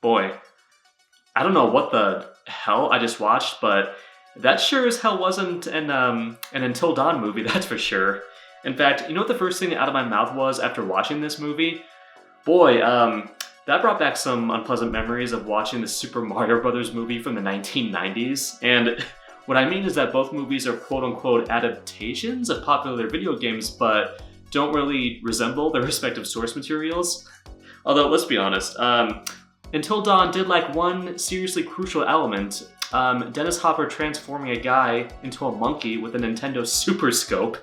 Boy, I don't know what the hell I just watched, but that sure as hell wasn't an Until Dawn movie, that's for sure. In fact, you know what the first thing out of my mouth was after watching this movie? Boy, that brought back some unpleasant memories of watching the Super Mario Brothers movie from the 1990s. And what I mean is that both movies are quote-unquote adaptations of popular video games, but don't really resemble their respective source materials. Although, let's be honest, Until Dawn did like one seriously crucial element. Dennis Hopper transforming a guy into a monkey with a Nintendo Super Scope.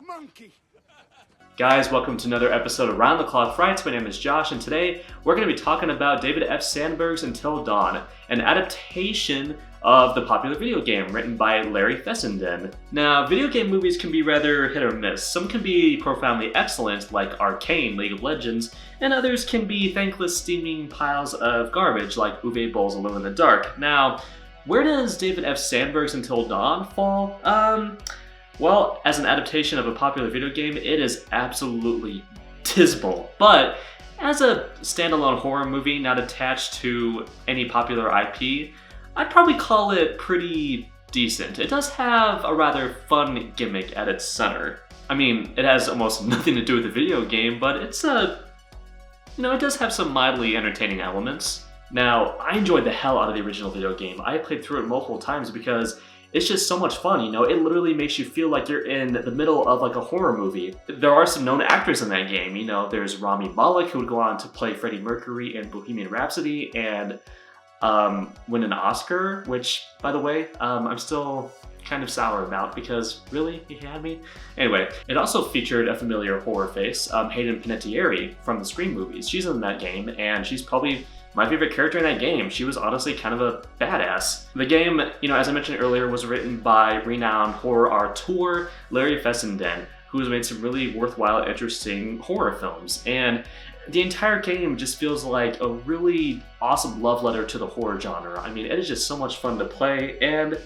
Monkey. Guys, welcome to another episode of Round the Clock Frights. My name is Josh, and today we're going to be talking about David F. Sandberg's Until Dawn, an adaptation of the popular video game written by Larry Fessenden. Now, video game movies can be rather hit or miss. Some can be profoundly excellent, like Arcane, League of Legends, and others can be thankless steaming piles of garbage, like Uwe Boll's Alone in the Dark. Now, where does David F. Sandberg's Until Dawn fall? Well, as an adaptation of a popular video game, it is absolutely dismal. But as a standalone horror movie not attached to any popular IP, I'd probably call it pretty decent. It does have a rather fun gimmick at its center. I mean, it has almost nothing to do with the video game, but it does have some mildly entertaining elements. Now, I enjoyed the hell out of the original video game. I played through it multiple times because it's just so much fun, it literally makes you feel like you're in the middle of like a horror movie. There are some known actors in that game, there's Rami Malek, who would go on to play Freddie Mercury in Bohemian Rhapsody and win an Oscar, which, by the way, I'm still kind of sour about because, really, he had me? Anyway, it also featured a familiar horror face, Hayden Panettiere from the Scream movies. She's in that game, and she's probably my favorite character in that game. She was honestly kind of a badass. The game, as I mentioned earlier, was written by renowned horror auteur Larry Fessenden, who has made some really worthwhile, interesting horror films. And the entire game just feels like a really awesome love letter to the horror genre. I mean, it is just so much fun to play, and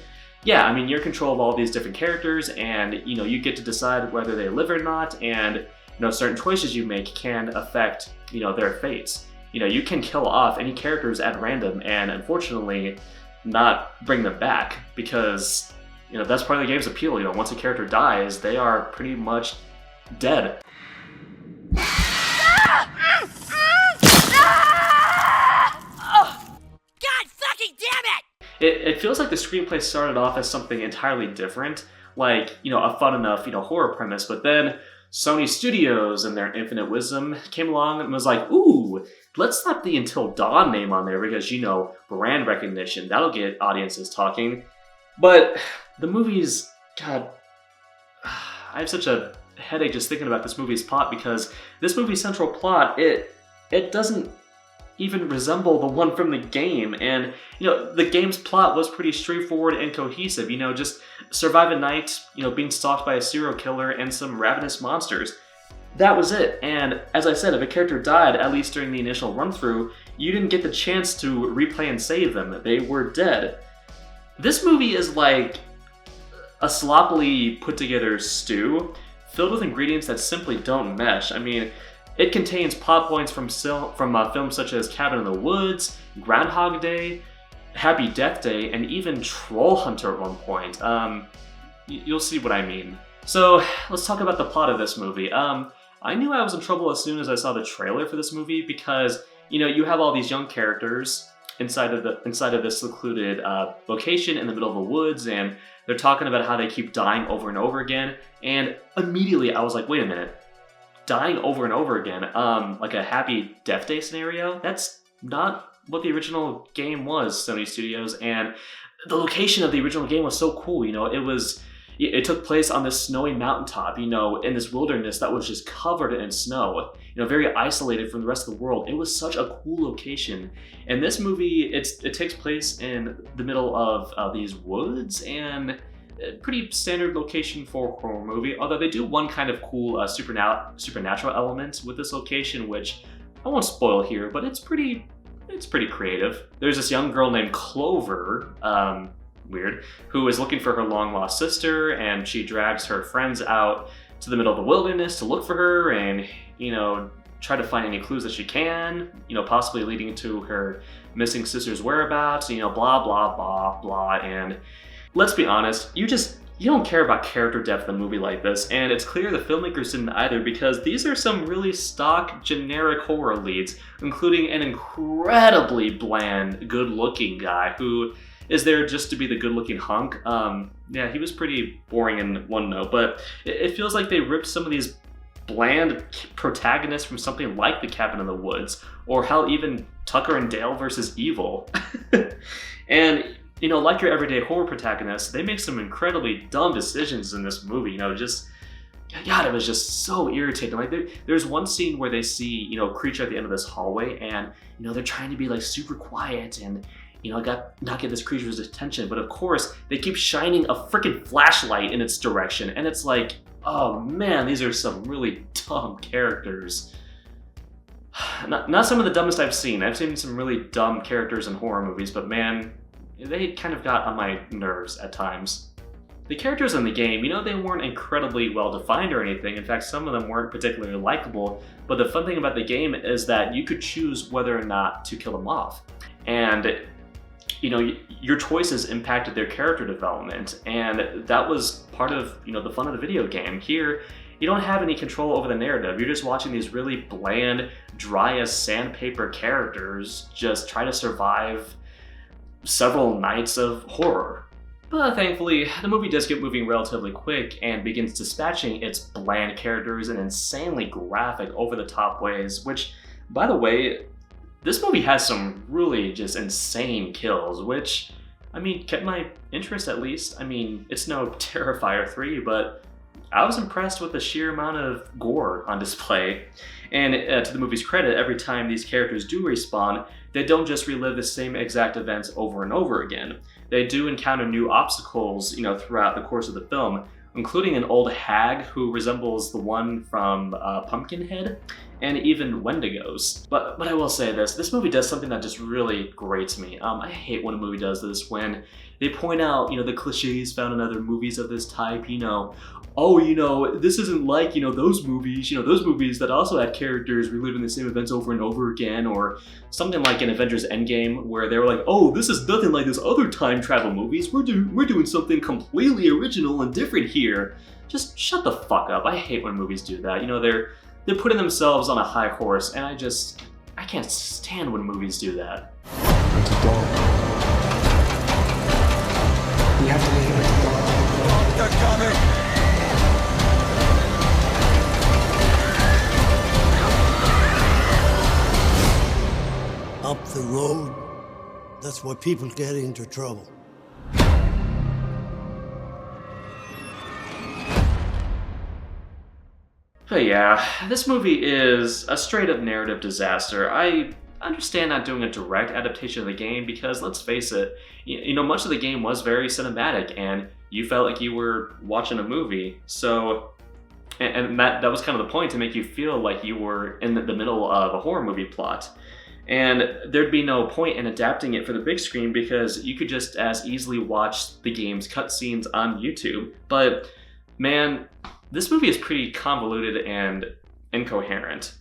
yeah, you're in control of all these different characters, and you get to decide whether they live or not, and certain choices you make can affect their fates. You can kill off any characters at random and unfortunately not bring them back because, that's part of the game's appeal. Once a character dies, they are pretty much dead. God fucking damn it! It feels like the screenplay started off as something entirely different, like, a fun enough, horror premise, but then Sony Studios and their infinite wisdom came along and was like, ooh, let's slap the Until Dawn name on there because, brand recognition, that'll get audiences talking. But the movie's, God, I have such a headache just thinking about this movie's plot because this movie's central plot, it doesn't even resemble the one from the game. And, the game's plot was pretty straightforward and cohesive, just survive a night, being stalked by a serial killer and some ravenous monsters. That was it. And as I said, if a character died, at least during the initial run-through, you didn't get the chance to replay and save them. They were dead. This movie is like a sloppily put-together stew filled with ingredients that simply don't mesh. It contains plot points from films such as Cabin in the Woods, Groundhog Day, Happy Death Day, and even Troll Hunter at one point. You'll see what I mean. So let's talk about the plot of this movie. I knew I was in trouble as soon as I saw the trailer for this movie because, you have all these young characters inside of this secluded location in the middle of the woods, and they're talking about how they keep dying over and over again. And immediately I was like, wait a minute, dying over and over again, like a Happy Death Day scenario? That's not what the original game was, Sony Studios. And the location of the original game was so cool. It took place on this snowy mountaintop, in this wilderness that was just covered in snow, very isolated from the rest of the world. It was such a cool location. And this movie, it takes place in the middle of these woods, and a pretty standard location for a horror movie, although they do one kind of cool supernatural element with this location, which I won't spoil here, but it's pretty creative. There's this young girl named Clover, weird, who is looking for her long-lost sister, and she drags her friends out to the middle of the wilderness to look for her and, try to find any clues that she can, possibly leading to her missing sister's whereabouts, blah, blah, blah, blah. And let's be honest, you don't care about character depth in a movie like this, and it's clear the filmmakers didn't either, because these are some really stock, generic horror leads, including an incredibly bland, good-looking guy who is there just to be the good-looking hunk. Yeah, he was pretty boring in one note, but it feels like they ripped some of these bland protagonists from something like The Cabin in the Woods, or hell, even Tucker and Dale versus Evil. And like your everyday horror protagonists, they make some incredibly dumb decisions in this movie. God, it was just so irritating. Like there's one scene where they see, a creature at the end of this hallway, and they're trying to be like super quiet and not get this creature's attention, but of course they keep shining a freaking flashlight in its direction, and it's like, oh man, these are some really dumb characters. Not some of the dumbest I've seen. I've seen some really dumb characters in horror movies, but man, they kind of got on my nerves at times. The characters in the game, they weren't incredibly well defined or anything. In fact, some of them weren't particularly likable, but the fun thing about the game is that you could choose whether or not to kill them off. And your choices impacted their character development, and that was part of the fun of the video game. Here, you don't have any control over the narrative. You're just watching these really bland, dry as sandpaper characters just try to survive several nights of horror. But thankfully, the movie does get moving relatively quick and begins dispatching its bland characters in insanely graphic, over-the-top ways, which, by the way, this movie has some really just insane kills, which, kept my interest at least. It's no Terrifier 3, but I was impressed with the sheer amount of gore on display. And to the movie's credit, every time these characters do respawn, they don't just relive the same exact events over and over again. They do encounter new obstacles, throughout the course of the film, including an old hag who resembles the one from Pumpkinhead, and even Wendigos. But I will say this movie does something that just really grates me. I hate when a movie does this, when they point out, the cliches found in other movies of this type, this isn't like, those movies that also had characters reliving the same events over and over again, or something like in Avengers Endgame, where they were like, oh, this is nothing like those other time travel movies, we're doing something completely original and different here. Just shut the fuck up. I hate when movies do that. They're putting themselves on a high horse, and I can't stand when movies do that. You have to make it like a dog. They're coming! Up the road, that's where people get into trouble. But yeah, this movie is a straight-up narrative disaster. I understand not doing a direct adaptation of the game because, let's face it, much of the game was very cinematic and you felt like you were watching a movie. So, and that was kind of the point, to make you feel like you were in the middle of a horror movie plot. And there'd be no point in adapting it for the big screen because you could just as easily watch the game's cutscenes on YouTube. But man, this movie is pretty convoluted and incoherent.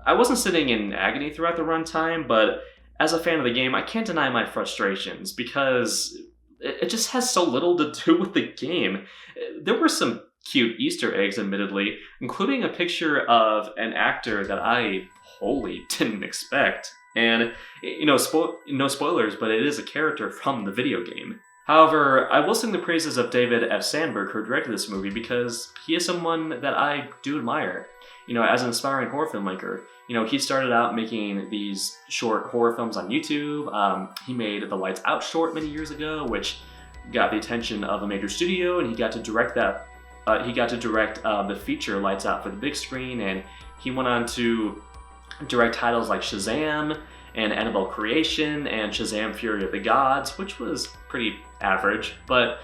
I wasn't sitting in agony throughout the runtime, but as a fan of the game, I can't deny my frustrations because it just has so little to do with the game. There were some cute Easter eggs, admittedly, including a picture of an actor that I wholly didn't expect. And, no spoilers, but it is a character from the video game. However, I will sing the praises of David F. Sandberg, who directed this movie, because he is someone that I do admire. As an aspiring horror filmmaker, he started out making these short horror films on YouTube. He made the Lights Out short many years ago, which got the attention of a major studio, and he got to direct that. The feature Lights Out for the big screen, and he went on to direct titles like Shazam and Annabelle Creation and Shazam Fury of the Gods, which was pretty average, but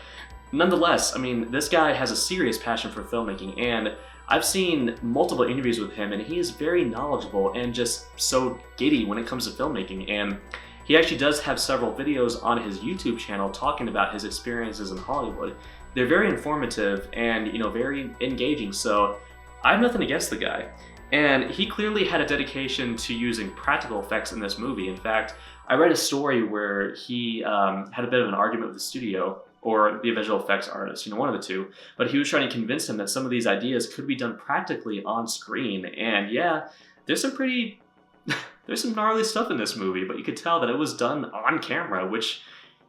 nonetheless, this guy has a serious passion for filmmaking, and I've seen multiple interviews with him, and he is very knowledgeable and just so giddy when it comes to filmmaking, and He actually does have several videos on his YouTube channel talking about his experiences in Hollywood. They're very informative and, very engaging, so I have nothing against the guy. And he clearly had a dedication to using practical effects in this movie. In fact, I read a story where he had a bit of an argument with the studio, or the visual effects artist, one of the two, but he was trying to convince him that some of these ideas could be done practically on screen. And yeah, there's some gnarly stuff in this movie, but you could tell that it was done on camera, which,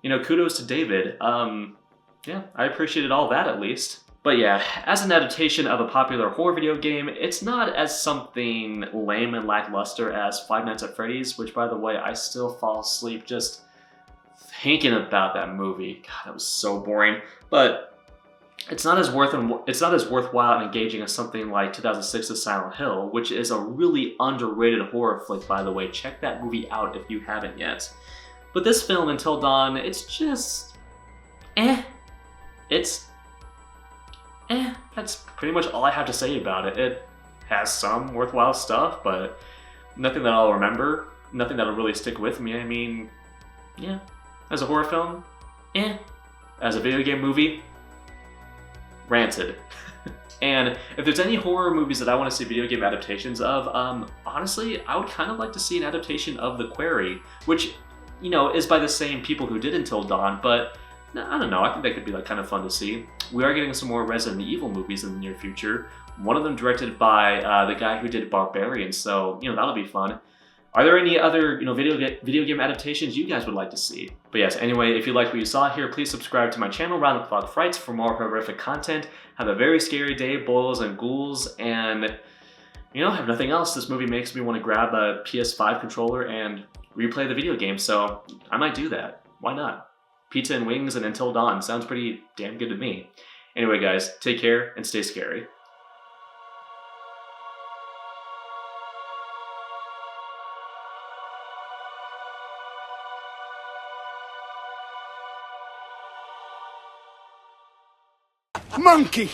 kudos to David. Yeah, I appreciated all that at least. But yeah, as an adaptation of a popular horror video game, it's not as something lame and lackluster as Five Nights at Freddy's, which, by the way, I still fall asleep just thinking about that movie. God, that was so boring. But it's not as worthwhile and engaging as something like 2006's Silent Hill, which is a really underrated horror flick, by the way. Check that movie out if you haven't yet. But this film, Until Dawn, it's just that's pretty much all I have to say about it. It has some worthwhile stuff, but nothing that I'll remember, nothing that'll really stick with me. I mean, yeah. As a horror film, As a video game movie, rancid. And if there's any horror movies that I want to see video game adaptations of, honestly, I would kind of like to see an adaptation of The Quarry, which, is by the same people who did Until Dawn, but I don't know, I think that could be kind of fun to see. We are getting some more Resident Evil movies in the near future, one of them directed by the guy who did Barbarian, so, that'll be fun. Are there any other, video game adaptations you guys would like to see? But yes, anyway, if you liked what you saw here, please subscribe to my channel, Round the Clock Frights, for more horrific content. Have a very scary day, boils and ghouls, and, have nothing else. This movie makes me want to grab a PS5 controller and replay the video game, so I might do that. Why not? Pizza and wings and Until Dawn sounds pretty damn good to me. Anyway, guys, take care and stay scary. Monkey!